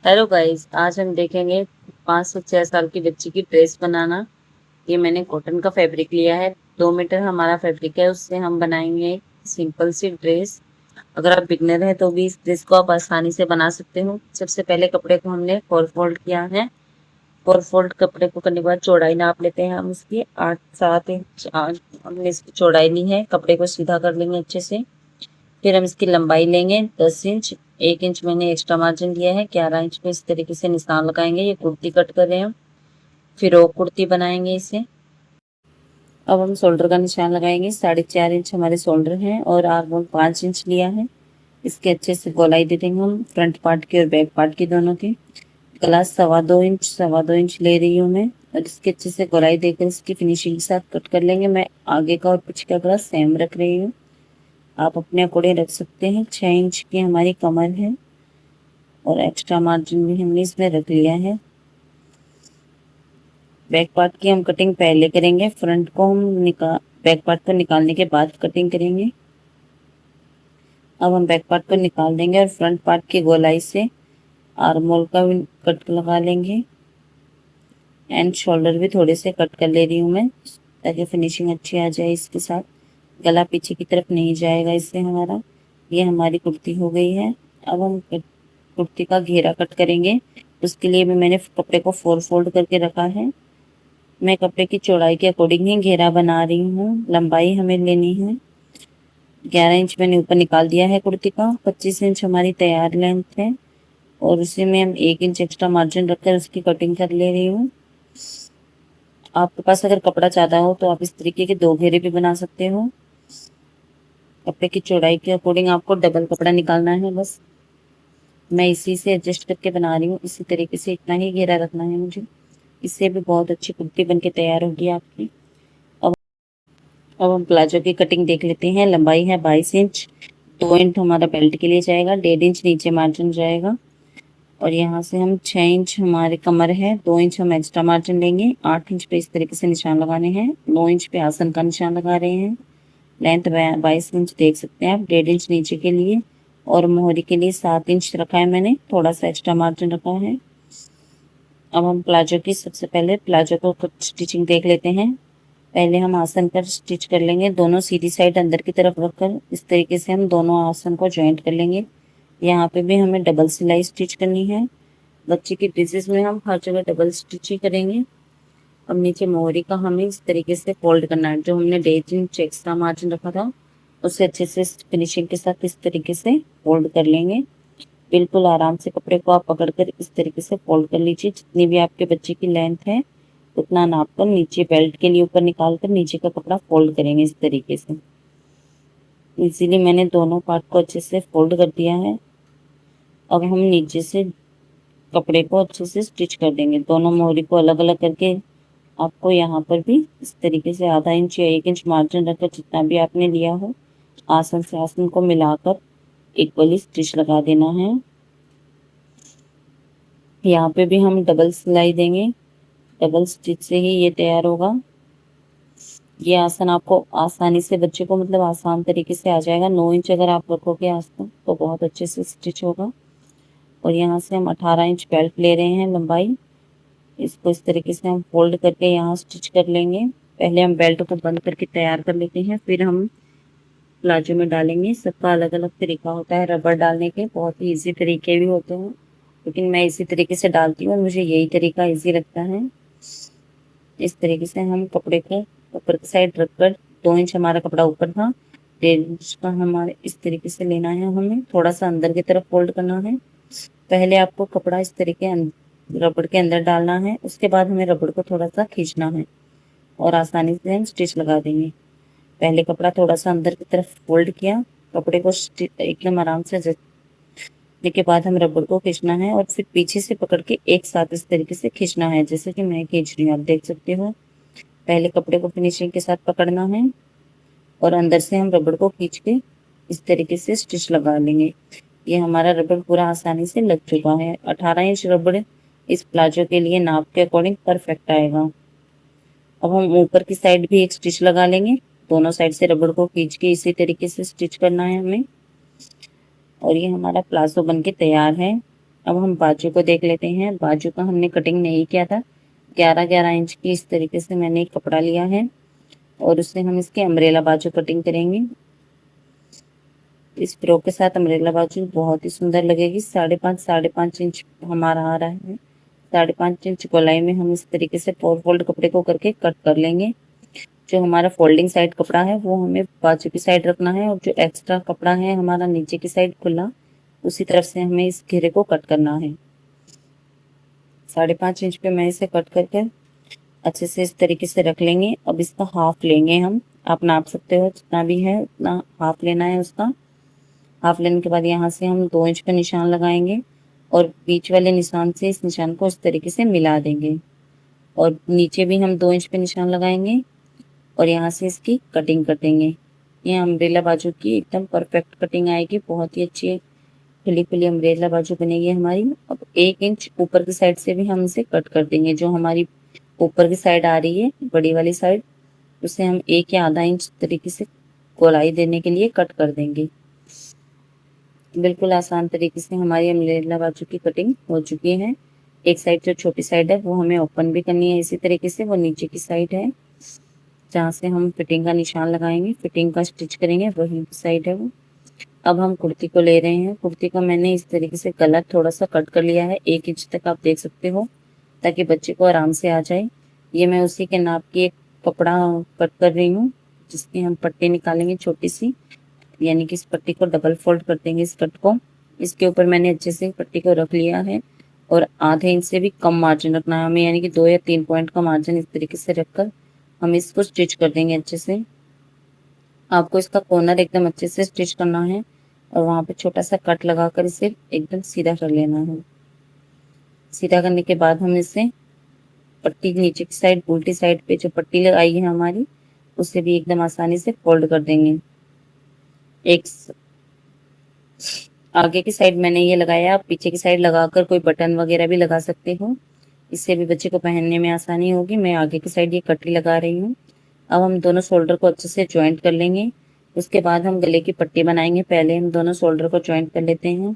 Hello guys, आज हम देखेंगे 5 से 6 साल की बच्ची की ड्रेस बनाना। ये मैंने कॉटन का फैब्रिक लिया है। 2 मीटर हमारा फैब्रिक है, उससे हम बनाएंगे एक सिंपल सी ड्रेस। अगर आप बिगनर हैं तो भी इस ड्रेस को आप आसानी से बना सकते हो। सबसे पहले कपड़े को हमने 4 फोल्ड किया है। 4 फोल्ड कपड़े को करने के बाद चौड़ाई नाप लेते हैं हम इसकी 8 7 इंच। हमने इसकी चौड़ाई ली है। कपड़े को सीधा कर लेंगे अच्छे से। फिर हम इसकी लंबाई लेंगे 10 इंच। 1 इंच मैंने एक्स्ट्रा मार्जिन लिया है। 11 इंच पे इस तरीके से निशान लगाएंगे। ये कुर्ती कट कर रहे हैं हम। फिर वो कुर्ती बनाएंगे इसे। अब हम शोल्डर का निशान लगाएंगे। 4.5 इंच हमारे शोल्डर हैं और आर्म होल 5 इंच लिया है। इसके अच्छे से गोलाई दे देंगे हम, फ्रंट पार्ट की और बैक पार्ट की दोनों की। गला 2.25 इंच ले रही हूँ मैं, और इसके अच्छे से गोलाई देकर इसकी फिनिशिंग के साथ कट कर लेंगे। मैं आगे का और पीछे का गला सेम रख रही हूँ, आप अपने अकॉर्डिंग रख सकते हैं। 6 इंच की हमारी कमर है और एक्स्ट्रा मार्जिन भी हमने इसमें रख लिया है। बैक पार्ट की हम कटिंग पहले करेंगे, फ्रंट को हम बैक पार्ट को निकालने के बाद कटिंग करेंगे। अब हम बैक पार्ट को निकाल देंगे और फ्रंट पार्ट की गोलाई से आर्म होल का भी कट लगा लेंगे। एंड शोल्डर भी थोड़े से कट कर ले रही हूँ मैं, ताकि फिनिशिंग अच्छी आ जाए इसके साथ। गला पीछे की तरफ नहीं जाएगा इससे हमारा। ये हमारी कुर्ती हो गई है। अब हम कुर्ती का घेरा कट करेंगे। उसके लिए भी मैंने कपड़े को 4 फोल्ड करके रखा है। मैं कपड़े की चौड़ाई के अकॉर्डिंग ही घेरा बना रही हूँ। लंबाई हमें लेनी है 11 इंच, मैंने ऊपर निकाल दिया है कुर्ती का। 25 इंच हमारी तैयार लेंथ है और उसी में हम 1 इंच एक्स्ट्रा मार्जिन रखकर उसकी कटिंग कर ले रही हूँ। आपके पास अगर कपड़ा ज्यादा हो तो आप इस तरीके के 2 घेरे भी बना सकते हो। कपड़े की चौड़ाई के अकॉर्डिंग आपको डबल कपड़ा निकालना है बस। मैं इसी से एडजस्ट करके बना रही हूँ। इसी तरीके से इतना ही घेरा रखना है मुझे। इससे भी बहुत अच्छी कुर्ती बनके तैयार होगी आपकी। अब अब हम प्लाजो की कटिंग देख लेते हैं। लंबाई है 22 इंच। 2 इंच हमारा बेल्ट के लिए जाएगा, 1.5 इंच नीचे मार्जिन जाएगा। और यहाँ से हम 6 इंच हमारे कमर है, 2 इंच हम एक्स्ट्रा मार्जिन लेंगे। 8 इंच पे इस तरीके से निशान लगाने हैं। 9 इंच पे आसन का निशान लगा रहे हैं। लेंथ 22 इंच देख सकते हैं आप, 1.5 इंच नीचे के लिए। और मोहरी के लिए 7 इंच रखा है मैंने, थोड़ा सा एक्स्ट्रा मार्जिन रखा है। अब हम प्लाजो की सबसे पहले प्लाजो को स्टिचिंग देख लेते हैं। पहले हम आसन पर स्टिच कर लेंगे, दोनों सीधी साइड अंदर की तरफ रखकर इस तरीके से हम दोनों आसन को ज्वाइंट कर लेंगे। यहाँ पे भी हमें डबल सिलाई स्टिच करनी है। बच्चे की ड्रेसेस में हम हर जगह डबल स्टिच ही करेंगे। अब नीचे मोहरी का हमें इस तरीके से फोल्ड करना है। जो हमने 1.5 इंच एक्स्ट्रा मार्जिन रखा था उससे अच्छे से फिनिशिंग के साथ इस तरीके से फोल्ड कर लेंगे। बिल्कुल आराम से कपड़े को आप पकड़कर इस तरीके से फोल्ड कर लीजिए। जितनी भी आपके बच्चे की लेंथ है उतना नाप कर नीचे बेल्ट के लिए ऊपर निकाल कर नीचे का कपड़ा फोल्ड करेंगे इस तरीके से। इसीलिए मैंने दोनों पार्ट को अच्छे से फोल्ड कर दिया है। अब हम नीचे से कपड़े को अच्छे से स्टिच कर देंगे, दोनों मोहरी को अलग अलग करके। आपको यहाँ पर भी इस तरीके से आधा इंच या 1 इंच मार्जिन रखकर जितना भी आपने लिया हो आसन से आसन को मिलाकर इक्वली स्टिच लगा देना है। यहाँ पे भी हम डबल सिलाई देंगे, डबल स्टिच से ही ये तैयार होगा। ये आसन आपको आसानी से बच्चे को मतलब आसान तरीके से आ जाएगा। 9 इंच अगर आप रखोगे आसन तो बहुत अच्छे से स्टिच होगा। और यहाँ से हम 18 इंच बेल्ट ले रहे हैं लंबाई। इसको इस तरीके से हम फोल्ड करके यहाँ स्टिच कर लेंगे। पहले हम बेल्ट को बंद करके तैयार कर लेते हैं, फिर हम प्लाजो में डालेंगे। सबका अलग अलग तरीका होता है रबर डालने के, बहुत ही इजी तरीके भी होते हैं, लेकिन मैं इसी तरीके से डालती हूँ, मुझे यही तरीका इजी लगता है। इस तरीके से हम कपड़े को ऊपर की साइड रखकर, 2 इंच हमारा कपड़ा ऊपर था, 1.5 इंच का हमारे इस तरीके से लेना है। हमें थोड़ा सा अंदर की तरफ फोल्ड करना है। पहले आपको कपड़ा इस तरीके रबड़ के अंदर डालना है, उसके बाद हमें रबड़ को थोड़ा सा खींचना है और आसानी से हम स्टिच लगा देंगे। पहले कपड़ा थोड़ा सा अंदर की तरफ फोल्ड किया, कपड़े को एकदम आराम से जचने के बाद हम रबड़ को खींचना है और फिर पीछे से पकड़ के एक साथ इस तरीके से खींचना है, जैसे कि मैं खींच रही हूँ, आप देख सकते हो। पहले कपड़े को फिनिशिंग के साथ पकड़ना है और अंदर से हम रबड़ को खींच के इस तरीके से स्टिच लगा लेंगे। ये हमारा रबड़ पूरा आसानी से लग चुका है। 18 इंच रबड़ इस प्लाजो के लिए नाप के अकॉर्डिंग परफेक्ट आएगा। अब हम ऊपर की साइड भी एक स्टिच लगा लेंगे। दोनों साइड से रबड़ को खींच के इसी तरीके से स्टिच करना है हमें। और ये हमारा प्लाजो बनके तैयार है। अब हम बाजू को देख लेते हैं। बाजू का हमने कटिंग नहीं किया था। 11-11 इंच की इस तरीके से मैंने एक कपड़ा लिया है और उससे हम इसके अम्ब्रेला बाजू कटिंग करेंगे। इस फ्रॉक के साथ अम्ब्रेला बाजू बहुत ही सुंदर लगेगी। 5.5 हमारा आ रहा है। 5.5 इंच गोलाई में हम इस तरीके से 4 फोल्ड कपड़े को करके कट कर लेंगे। जो हमारा फोल्डिंग साइड कपड़ा है वो हमें बाजू की साइड रखना है और जो एक्स्ट्रा कपड़ा है हमारा नीचे की साइड खुला, उसी तरफ से हमें इस घेरे को कट करना है। 5.5 इंच पे मैं इसे कट करके अच्छे से इस तरीके से रख लेंगे। अब इसका हाफ लेंगे हम। आप नाप सकते हो जितना भी है उतना हाफ लेना है उसका। हाफ लेने के बाद यहाँ से हम 2 इंच का निशान लगाएंगे और बीच वाले निशान से इस निशान को इस तरीके से मिला देंगे और नीचे भी हम 2 इंच पे निशान लगाएंगे और यहाँ से इसकी कटिंग कर देंगे। ये अम्ब्रेला बाजू की एकदम परफेक्ट कटिंग आएगी। बहुत ही अच्छी खुली खुली अम्ब्रेला बाजू बनेगी हमारी। अब 1 इंच ऊपर की साइड से भी हम इसे कट कर देंगे। जो हमारी ऊपर की साइड आ रही है बड़ी वाली साइड, उसे हम 1 या आधा इंच तरीके से गोलाई देने के लिए कट कर देंगे। बिल्कुल आसान तरीके से हमारी अम्ब्रेला बाजू की कटिंग हो चुकी है। एक साइड जो छोटी साइड है वो हमें ओपन भी करनी है इसी तरीके से। वो नीचे की साइड है जहाँ से हम फिटिंग का निशान लगाएंगे, फिटिंग का स्टिच करेंगे, वही साइड है वो। अब हम कुर्ती को ले रहे हैं। कुर्ती का मैंने इस तरीके से गला थोड़ा सा कट कर लिया है, 1 इंच तक आप देख सकते हो, ताकि बच्चे को आराम से आ जाए। ये मैं उसी के नाप की एक कपड़ा कट कर रही हूँ जिसकी हम पट्टी निकालेंगे छोटी सी, यानी कि इस पट्टी को डबल फोल्ड कर देंगे इस कट को। इसके ऊपर मैंने अच्छे से पट्टी को रख लिया है और आधे इंच से भी कम मार्जिन रखना है हमें, यानी कि 2 या 3 पॉइंट का मार्जिन इस तरीके से रखकर हम इसको स्टिच कर देंगे अच्छे से। आपको इसका कॉर्नर एकदम अच्छे से स्टिच करना है और वहां पे छोटा सा कट लगाकर इसे एकदम सीधा कर लेना है। सीधा करने के बाद हम इसे पट्टी नीचे की साइड, उल्टी साइड पे जो पट्टी लगाई है हमारी, उसे भी एकदम आसानी से फोल्ड कर देंगे। एक आगे की साइड मैंने ये लगाया, आप पीछे की साइड लगाकर कोई बटन वगैरह भी लगा सकते हो, इससे भी बच्चे को पहनने में आसानी होगी। मैं आगे की साइड ये कटी लगा रही हूँ। अब हम दोनों शोल्डर को अच्छे से ज्वाइंट कर लेंगे। उसके बाद हम गले की पट्टी बनाएंगे। पहले हम दोनों शोल्डर को ज्वाइंट कर लेते हैं।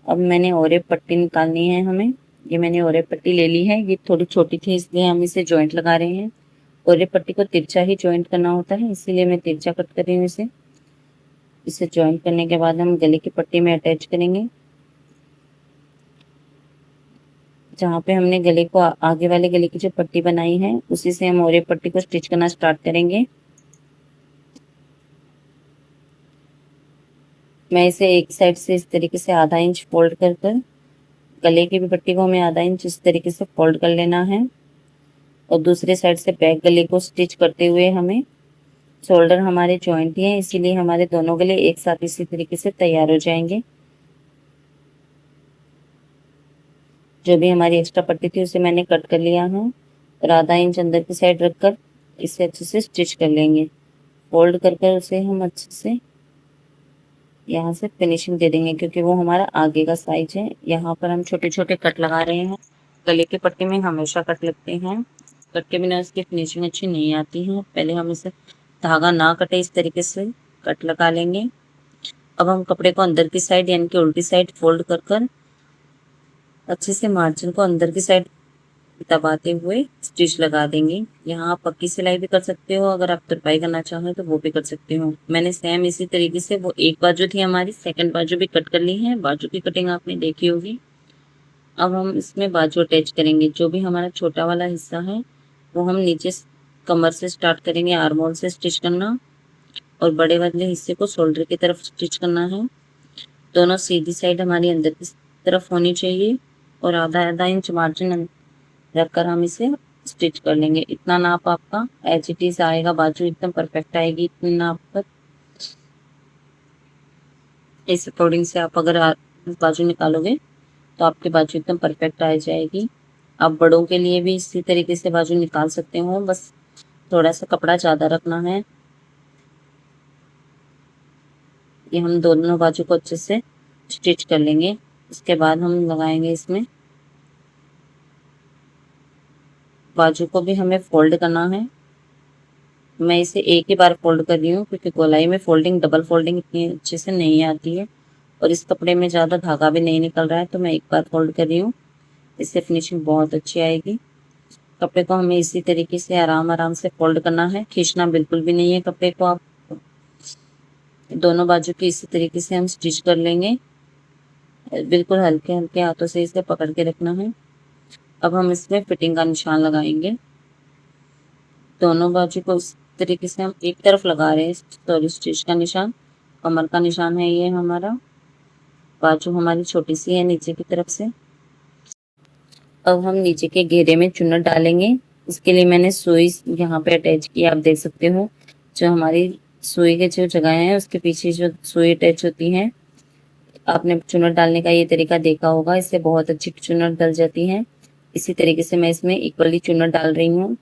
अब मैंने ओरे पट्टी निकालनी है हमें। ये मैंने ओरे पट्टी ले ली है, ये थोड़ी छोटी थी इसलिए हम इसे ज्वाइंट लगा रहे हैं। ओरे पट्टी को तिरछा ही ज्वाइंट करना होता है, इसीलिए मैं तिरछा कट कर रही हूँ इसे। इसे ज्वाइंट करने के बाद हम गले की पट्टी में अटैच करेंगे। जहाँ पे हमने गले को आगे वाले गले की जो पट्टी बनाई है उसी से हम ओरे पट्टी को स्टिच करना स्टार्ट करेंगे। मैं इसे एक साइड से इस तरीके से आधा इंच फोल्ड कर कर, गले की भी पट्टी को हमें आधा इंच इस तरीके से फोल्ड कर लेना है और दूसरे साइड से बैक गले को स्टिच करते हुए हमें, शोल्डर हमारे ज्वाइंट ही हैं इसीलिए हमारे दोनों गले एक साथ इसी तरीके से तैयार हो जाएंगे। जो भी हमारी एक्स्ट्रा पट्टी थी उसे मैंने कट कर लिया है और आधा इंच अंदर की साइड रखकर इसे अच्छे से स्टिच कर लेंगे। फोल्ड कर कर उसे हम अच्छे से यहाँ से फिनिशिंग दे देंगे, क्योंकि वो हमारा आगे का साइज है। यहाँ पर हम छोटे छोटे कट लगा रहे हैं। गले की पट्टी में हमेशा कट लगते हैं, कट के बिना उसकी फिनिशिंग अच्छी नहीं आती है। पहले हम इसे धागा ना कटे इस तरीके से कट लगा लेंगे। अब हम कपड़े को अंदर की साइड यानी कि उल्टी साइड फोल्ड कर कर अच्छे से मार्जिन को अंदर की साइड दबाते हुए स्टिच लगा देंगे। यहाँ आप पक्की सिलाई भी कर सकते हो, अगर आप तुरपाई करना चाहो तो वो भी कर सकते हो। मैंने सेम इसी तरीके से, वो एक बाजू थी हमारी, सेकंड बाजू भी कट कर ली है। बाजू की कटिंग आपने देखी होगी। अब हम इसमें बाजू अटैच करेंगे। जो भी हमारा छोटा वाला हिस्सा है वो हम नीचे कमर से स्टार्ट करेंगे, आर्म होल से स्टिच करना, और बड़े वाले हिस्से को शोल्डर की तरफ स्टिच करना है। दोनों सीधी साइड हमारी अंदर की तरफ होनी चाहिए और आधा आधा इंच मार्जिन रखकर हम इसे स्टिच कर लेंगे। इतना नाप आपका एज इट इज आएगा, बाजू एकदम परफेक्ट आएगी इतनी नाप पर। इस अकॉर्डिंग से आप अगर बाजू निकालोगे तो आपकी बाजू एकदम परफेक्ट आ जाएगी। आप बड़ों के लिए भी इसी तरीके से बाजू निकाल सकते हो, बस थोड़ा सा कपड़ा ज़्यादा रखना है। ये हम दोनों बाजू को अच्छे से स्टिच कर लेंगे। उसके बाद हम लगाएंगे इसमें बाजू को भी हमें फोल्ड करना है। मैं इसे एक ही बार फोल्ड कर रही हूँ क्योंकि गोलाई में फोल्डिंग, डबल फोल्डिंग इतनी अच्छे से नहीं आती है। और इस कपड़े में ज़्यादा धागा भी नहीं निकल रहा है, तो मैं एक बार फोल्ड कर रही हूँ। इससे फिनिशिंग बहुत अच्छी आएगी। कपड़े को हमें इसी तरीके से आराम आराम से फोल्ड करना है, खींचना बिल्कुल भी नहीं है कपड़े को। आप दोनों बाजू की इसी तरीके से हम स्टिच कर लेंगे। बिल्कुल हल्के हल्के हाथों से इसे पकड़ के रखना है। अब हम इसमें फिटिंग का निशान लगाएंगे। दोनों बाजू को इस तरीके से हम एक तरफ लगा रहे हैं, सॉरी स्टिच का निशान, कमर का निशान है ये हमारा। बाजू हमारी छोटी सी है नीचे की तरफ से। अब हम नीचे के घेरे में चुन्नट डालेंगे। इसके लिए मैंने सुई यहाँ पे अटैच की, आप देख सकते हो। जो हमारी सुई के जो जगह है उसके पीछे जो सुई अटैच होती है, आपने चुन्नट डालने का ये तरीका देखा होगा, इससे बहुत अच्छी चुन्नट डल जाती है। इसी तरीके से मैं इसमें इक्वली चुन्नट डाल रही हूँ।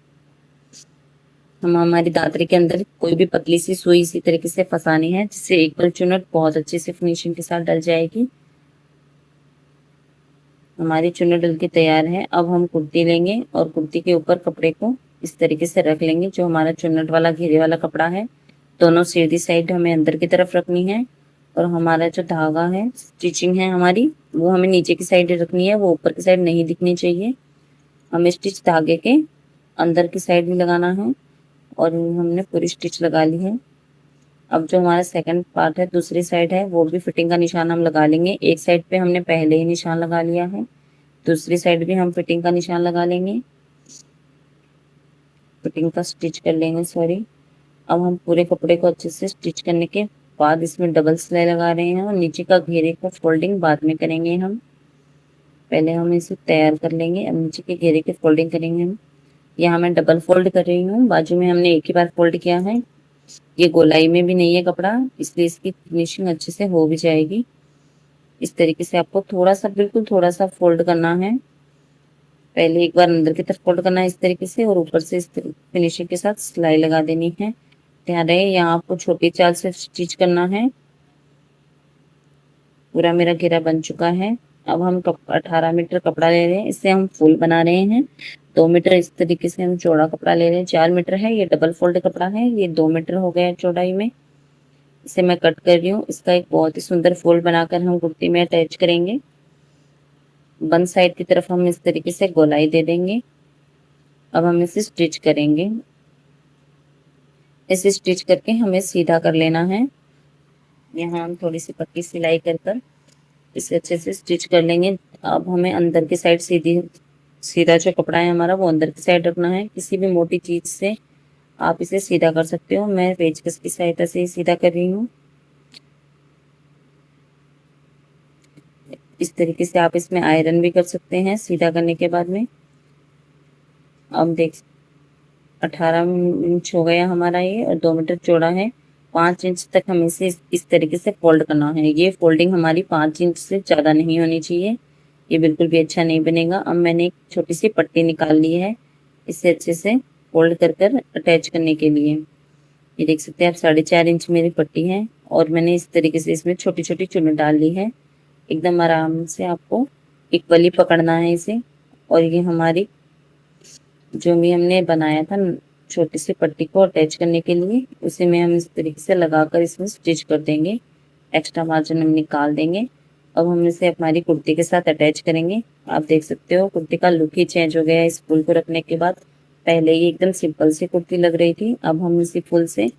हम हमारी दादरे के अंदर कोई भी पतली सी सुई इसी तरीके से फंसानी है, जिससे इक्वल चुन्नट बहुत अच्छे से फिनिशिंग के साथ डल जाएगी। हमारी चुन्नट डल के तैयार है। अब हम कुर्ती लेंगे और कुर्ती के ऊपर कपड़े को इस तरीके से रख लेंगे। जो हमारा चुन्नट वाला घेरे वाला कपड़ा है, दोनों सीधी साइड हमें अंदर की तरफ रखनी है, और हमारा जो धागा है, स्टिचिंग है हमारी, वो हमें नीचे की साइड रखनी है, वो ऊपर की साइड नहीं दिखनी चाहिए। हमें स्टिच धागे के अंदर की साइड में लगाना है, और हमने पूरी स्टिच लगा ली है। अब जो हमारा सेकंड पार्ट है, दूसरी साइड है, वो भी फिटिंग का निशान हम लगा लेंगे। एक साइड पे हमने पहले ही निशान लगा लिया है, दूसरी साइड भी हम फिटिंग का निशान लगा लेंगे, फिटिंग का स्टिच कर लेंगे, सॉरी। अब हम पूरे कपड़े को अच्छे से स्टिच करने के बाद इसमें डबल सिलाई लगा रहे हैं, और नीचे का घेरे को फोल्डिंग बाद में करेंगे हम। पहले हम इसे तैयार कर लेंगे, अब नीचे के घेरे की फोल्डिंग करेंगे हम। यहाँ मैं डबल फोल्ड कर रही हूँ, बाजू में हमने एक ही बार फोल्ड किया है। ये गोलाई में भी नहीं है कपड़ा, इसलिए इसकी फिनिशिंग अच्छे से हो भी जाएगी। इस तरीके से आपको थोड़ा सा, बिल्कुल थोड़ा सा फोल्ड करना है। पहले एक बार अंदर की तरफ फोल्ड करना है इस तरीके से, और ऊपर से इस फिनिशिंग के साथ सिलाई लगा देनी है। ध्यान रहे यहाँ आपको छोटी चाल से स्टिच करना है। पूरा मेरा घेरा बन चुका है। अब हम 18 मीटर कपड़ा ले रहे हैं, इससे हम फूल बना रहे हैं। 2 मीटर इस तरीके से हम चौड़ा कपड़ा ले रहे हैं। 4 मीटर है, ये डबल फोल्ड कपड़ा है, ये 2 मीटर हो गया चौड़ाई में। इसे मैं कट कर रही हूँ। इसका एक बहुत ही सुंदर फूल बनाकर हम कुर्ती में अटैच करेंगे। वन साइड की तरफ हम इस तरीके से गोलाई दे देंगे। अब हम इसे स्टिच करेंगे। इसे स्टिच करके हमें सीधा कर लेना है। यहाँ हम थोड़ी सी पक्की सिलाई कर इसे अच्छे से स्टिच कर लेंगे। अब हमें अंदर की साइड सीधा जो कपड़ा है हमारा, वो अंदर की साइड रखना है। किसी भी मोटी चीज से आप इसे सीधा कर सकते हो, मैं पेचकस की सहायता से ही सीधा कर रही हूँ। इस तरीके से आप इसमें आयरन भी कर सकते हैं सीधा करने के बाद में। अब देख 18 इंच हो गया हमारा ये, और 2 मीटर चौड़ा है। 5 इंच तक हमें इसे इस तरीके से फोल्ड करना है। ये फोल्डिंग हमारी 5 इंच से ज़्यादा नहीं होनी चाहिए, ये बिल्कुल भी अच्छा नहीं बनेगा। अब मैंने एक छोटी सी पट्टी निकाल ली है, इसे अच्छे से फोल्ड कर अटैच करने के लिए। ये देख सकते हैं आप, 4.5 इंच मेरी पट्टी है, और मैंने इस तरीके से इसमें छोटी छोटी चुन डाल ली है। एकदम आराम से आपको इक्वली पकड़ना है इसे। और ये हमारी जो भी हमने बनाया था छोटी सी पट्टी को अटैच करने के लिए, उसे में हम इस तरीके से लगाकर इसमें स्टिच कर देंगे। एक्स्ट्रा मार्जिन हम निकाल देंगे। अब हम इसे हमारी कुर्ती के साथ अटैच करेंगे। आप देख सकते हो कुर्ती का लुक ही चेंज हो गया है इस फूल को रखने के बाद। पहले ये एकदम सिंपल सी कुर्ती लग रही थी, अब हम इसी फूल से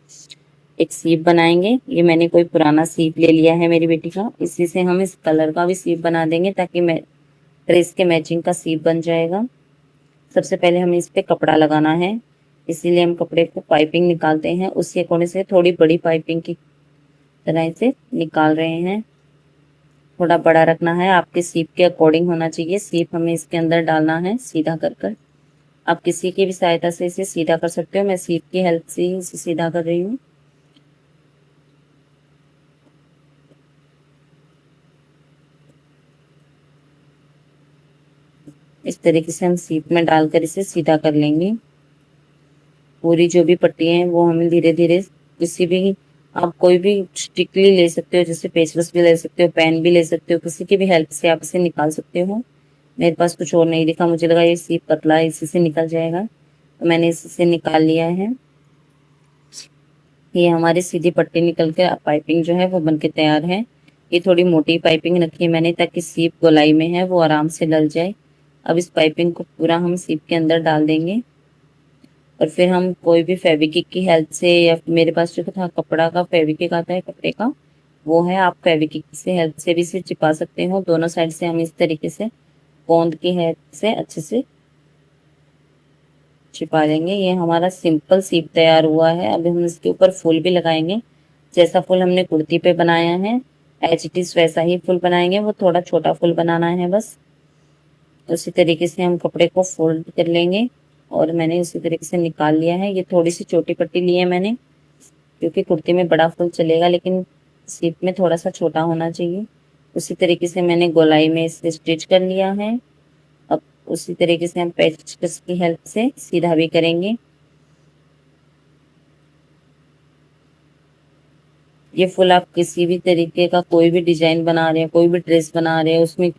एक सीप बनाएंगे। ये मैंने कोई पुराना सीप ले लिया है मेरी बेटी का, इसी से हम इस कलर का भी सीप बना देंगे, ताकि ड्रेस के मैचिंग का सीप बन जाएगा। सबसे पहले हमें इस पे कपड़ा लगाना है, इसीलिए हम कपड़े को पाइपिंग निकालते हैं, उसी कोने से थोड़ी बड़ी पाइपिंग की तरह से निकाल रहे हैं। थोड़ा बड़ा रखना है, आपके सीप के अकॉर्डिंग होना चाहिए। सीप हमें इसके अंदर डालना है सीधा कर। आप किसी की भी सहायता से इसे सीधा कर सकते हो, मैं सीप की हेल्प से ही इसे सीधा कर रही हूँ। इस तरीके से हम सीप में डालकर इसे सीधा कर लेंगे। पूरी जो भी पट्टी है वो हमें धीरे धीरे, किसी भी, आप कोई भी स्टिकली ले सकते हो, जैसे पेचकस भी ले सकते हो, पेन भी ले सकते हो, किसी की भी हेल्प से आप इसे निकाल सकते हो। मेरे पास कुछ और नहीं दिखा, मुझे लगा ये सीप पतला है इसी से निकल जाएगा, तो मैंने इसी से निकाल लिया है। ये हमारी सीधी पट्टी निकल के पाइपिंग जो है वो बनके तैयार है। ये थोड़ी मोटी पाइपिंग रखी है मैंने ताकि सीप गोलाई में है वो आराम से डल जाए। अब इस पाइपिंग को पूरा हम सीप के अंदर डाल देंगे और फिर हम कोई भी फेविक्विक की हेल्प से या मेरे पास जो था कपड़ा का फेविक्विक आता है कपड़े का, वो है, आप फेविक्विक से हेल्प से भी इसे चिपा सकते हो। दोनों साइड से हम इस तरीके से गोंद की हेल्प से अच्छे से छिपा देंगे। ये हमारा सिंपल सीप तैयार हुआ है। अभी हम इसके ऊपर फूल भी लगाएंगे। जैसा फूल हमने कुर्ती पे बनाया है एज इट इज वैसा ही फूल बनाएंगे, वो थोड़ा छोटा फूल बनाना है बस। उसी तरीके से हम कपड़े को फोल्ड कर लेंगे और मैंने उसी तरीके से निकाल लिया है। ये थोड़ी सी छोटी पट्टी ली है मैंने क्योंकि कुर्ती में बड़ा फूल चलेगा लेकिन सीप में थोड़ा सा छोटा होना चाहिए। उसी तरीके से मैंने गोलाई में इसे स्टिच कर लिया है। अब उसी तरीके से हम पेचकस की हेल्प से सीधा भी करेंगे। ये फुल आप किसी भी तरीके का कोई भी डिजाइन बना रहे हैं, कोई भी ड्रेस बना रहे हैं, उसमें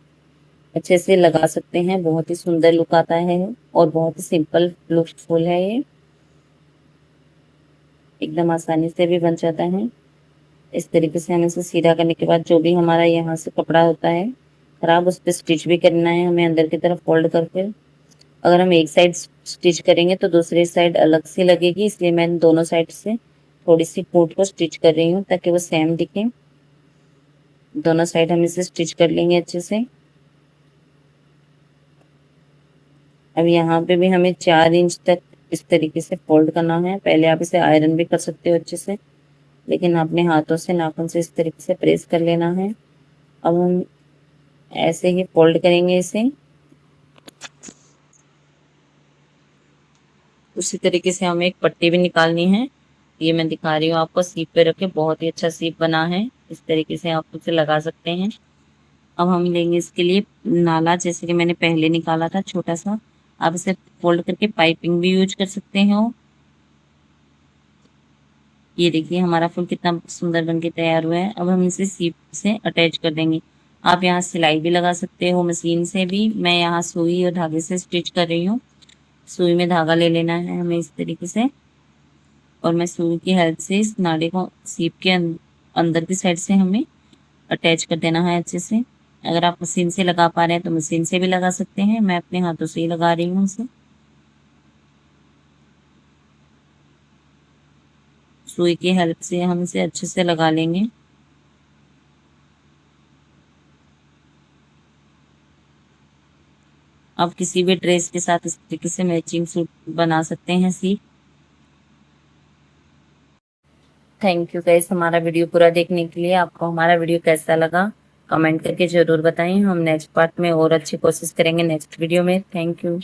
अच्छे से लगा सकते हैं। बहुत ही सुंदर लुक आता है और बहुत ही सिंपल लुक फुल है। ये एकदम आसानी से भी बन जाता है। इस तरीके से हम इसे सीधा करने के बाद जो भी हमारा यहाँ से कपड़ा होता है खराब, उस पर स्टिच भी करना है हमें अंदर की तरफ फोल्ड करके। अगर हम एक साइड स्टिच करेंगे तो दूसरी साइड अलग सी लगेगी, इसलिए मैं दोनों साइड से थोड़ी सी फूट को स्टिच कर रही हूँ ताकि वो सेम दिखे। दोनों साइड हम इसे स्टिच कर लेंगे अच्छे से। अब यहाँ पे भी हमें 4 इंच तक इस तरीके से फोल्ड करना है। पहले आप इसे आयरन भी कर सकते हो अच्छे से, लेकिन अपने हाथों से नाखून से इस तरीके से प्रेस कर लेना है। अब हम ऐसे ही फोल्ड करेंगे इसे। उसी तरीके से हमें एक पट्टी भी निकालनी है। ये मैं दिखा रही हूँ आपको, सीप पे रख के बहुत ही अच्छा सीप बना है। इस तरीके से आप उसे लगा सकते हैं। अब हम लेंगे इसके लिए नाला, जैसे कि मैंने पहले निकाला था छोटा सा। आप इसे फोल्ड करके पाइपिंग भी यूज कर सकते हो। ये देखिए हमारा फूल कितना सुंदर बन के तैयार हुआ है। अब हम इसे सीप से अटैच कर देंगे। आप यहाँ सिलाई भी लगा सकते हो मशीन से भी। मैं यहाँ सुई और धागे से स्टिच कर रही हूँ। सुई में धागा ले लेना है हमें इस तरीके से और मैं सुई की हेल्प से इस नाड़े को सीप के अंदर की साइड से हमें अटैच कर देना है अच्छे से। अगर आप मशीन से लगा पा रहे हैं तो मशीन से भी लगा सकते हैं, मैं अपने हाथों से ही लगा रही हूँ इसे। सुई की हेल्प से हम इसे अच्छे से लगा लेंगे। आप किसी भी ड्रेस के साथ इस तरीके से मैचिंग सूट बना सकते हैं सी। थैंक यू गाइस हमारा वीडियो पूरा देखने के लिए। आपको हमारा वीडियो कैसा लगा कमेंट करके जरूर बताएं। हम नेक्स्ट पार्ट में और अच्छी कोशिश करेंगे नेक्स्ट वीडियो में। Thank you.